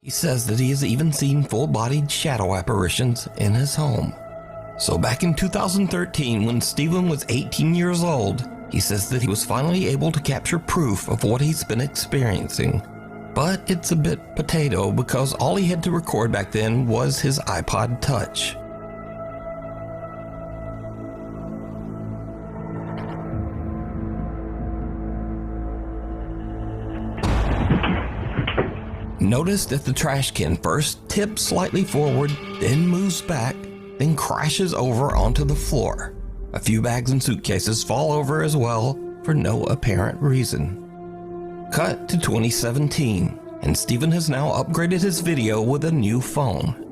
He says that he has even seen full-bodied shadow apparitions in his home. So back in 2013, when Stephen was 18 years old, he says that he was finally able to capture proof of what he's been experiencing. But it's a bit potato because all he had to record back then was his iPod Touch. Notice that the trash can first tips slightly forward, then moves back, then crashes over onto the floor. A few bags and suitcases fall over as well for no apparent reason. Cut to 2017, and Stephen has now upgraded his video with a new phone.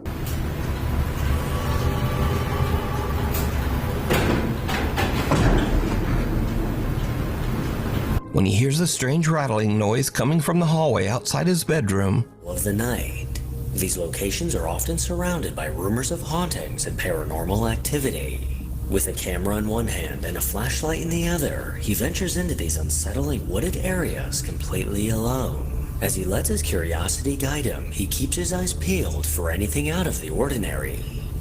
When he hears a strange rattling noise coming from the hallway outside his bedroom. Of the night. These locations are often surrounded by rumors of hauntings and paranormal activity. With a camera in one hand and a flashlight in the other, he ventures into these unsettling wooded areas completely alone. As he lets his curiosity guide him, he keeps his eyes peeled for anything out of the ordinary.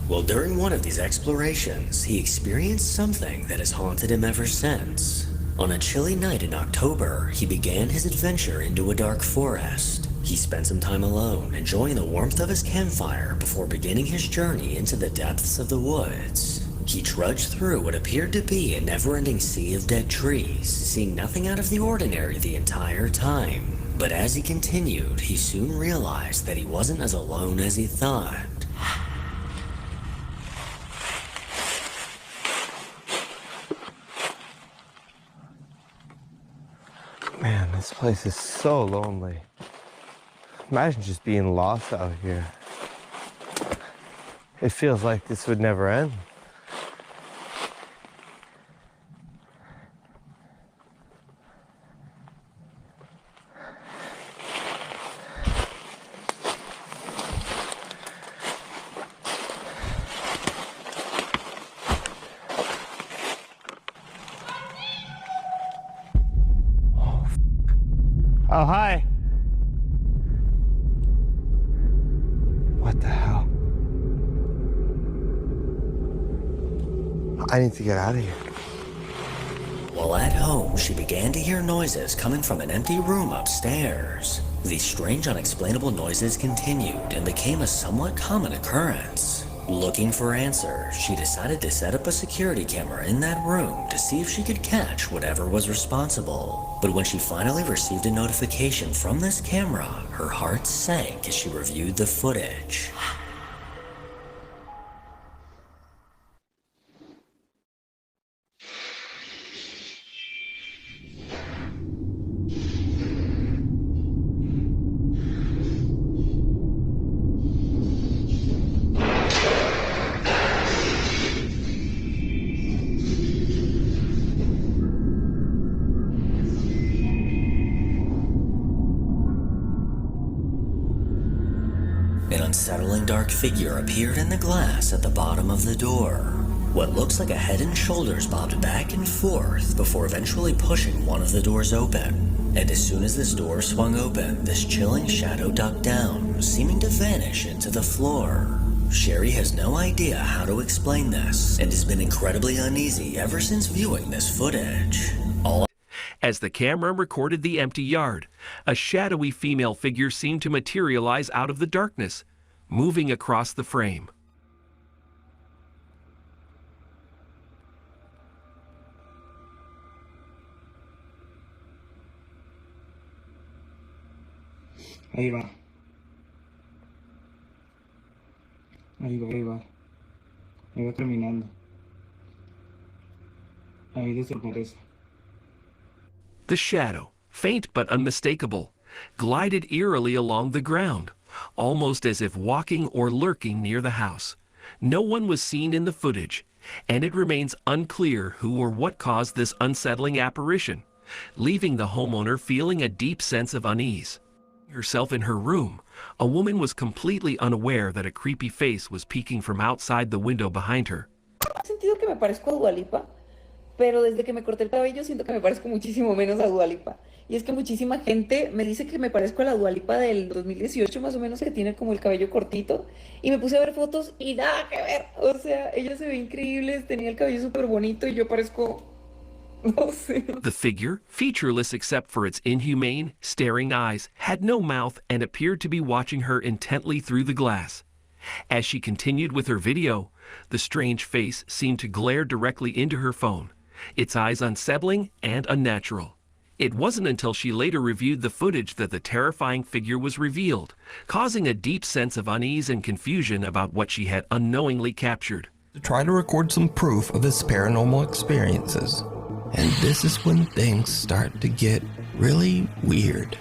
Well, during one of these explorations, he experienced something that has haunted him ever since. On a chilly night in October, he began his adventure into a dark forest. He spent some time alone, enjoying the warmth of his campfire before beginning his journey into the depths of the woods. He trudged through what appeared to be a never-ending sea of dead trees, seeing nothing out of the ordinary the entire time. But as he continued, he soon realized that he wasn't as alone as he thought. Man, this place is so lonely. Imagine just being lost out here. It feels like this would never end. Oh, hi. What the hell? I need to get out of here. While at home, she began to hear noises coming from an empty room upstairs. These strange, unexplainable noises continued and became a somewhat common occurrence. Looking for answers, she decided to set up a security camera in that room to see if she could catch whatever was responsible. But when she finally received a notification from this camera, her heart sank as she reviewed the footage. An unsettling dark figure appeared in the glass at the bottom of the door. What looks like a head and shoulders bobbed back and forth before eventually pushing one of the doors open. And as soon as this door swung open, this chilling shadow ducked down, seeming to vanish into the floor. Sherry has no idea how to explain this and has been incredibly uneasy ever since viewing this footage. As the camera recorded the empty yard, a shadowy female figure seemed to materialize out of the darkness, moving across the frame. Ahí va. Ahí va, ahí va. Ahí va caminando. Ahí desaparece. The shadow, faint but unmistakable, glided eerily along the ground, almost as if walking or lurking near the house. No one was seen in the footage, and it remains unclear who or what caused this unsettling apparition, leaving the homeowner feeling a deep sense of unease. Herself in her room, a woman was completely unaware that a creepy face was peeking from outside the window behind her. He sentido que me parezco a Dua Lipa, pero desde que me corté el cabello siento que me parezco muchísimo menos a Dua Lipa. Y es que muchísima gente me dice que me parezco a la Dua Lipa del 2018 más o menos, que tiene como el cabello cortito. Y me puse a ver fotos y nada que ver. O sea, ella se ve increíble, tenía el cabello súper bonito y yo parezco, no sé. The figure, featureless except for its inhumane, staring eyes, had no mouth and appeared to be watching her intently through the glass. As she continued with her video, the strange face seemed to glare directly into her phone, its eyes unsettling and unnatural. It wasn't until she later reviewed the footage that the terrifying figure was revealed, causing a deep sense of unease and confusion about what she had unknowingly captured. To try to record some proof of his paranormal experiences. And this is when things start to get really weird.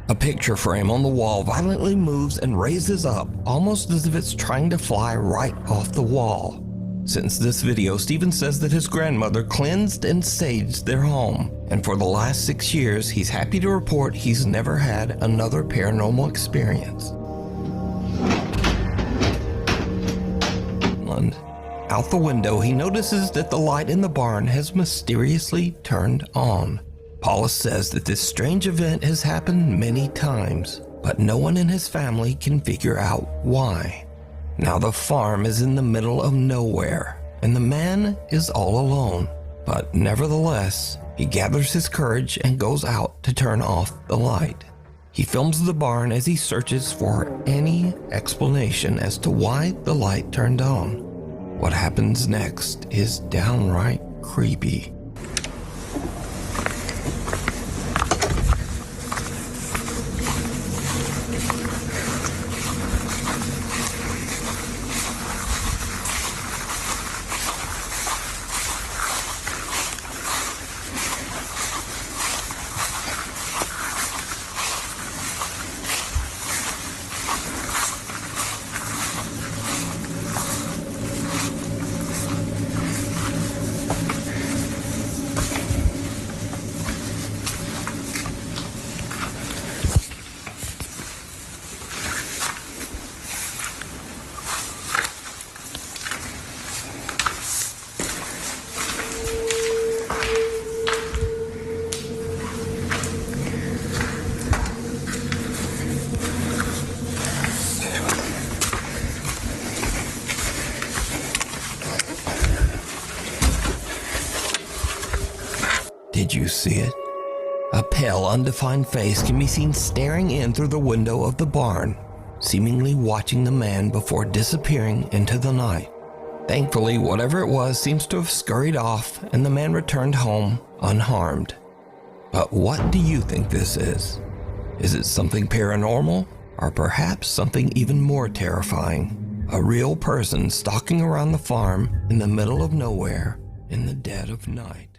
A picture frame on the wall violently moves and raises up, almost as if it's trying to fly right off the wall. Since this video, Steven says that his grandmother cleansed and saged their home, and for the last 6 years, he's happy to report he's never had another paranormal experience. And out the window, he notices that the light in the barn has mysteriously turned on. Paulus says that this strange event has happened many times, but no one in his family can figure out why. Now the farm is in the middle of nowhere, and the man is all alone. But nevertheless, he gathers his courage and goes out to turn off the light. He films the barn as he searches for any explanation as to why the light turned on. What happens next is downright creepy. Did you see it? A pale, undefined face can be seen staring in through the window of the barn, seemingly watching the man before disappearing into the night. Thankfully, whatever it was seems to have scurried off, and the man returned home unharmed. But what do you think this is? Is it something paranormal, or perhaps something even more terrifying? A real person stalking around the farm in the middle of nowhere in the dead of night.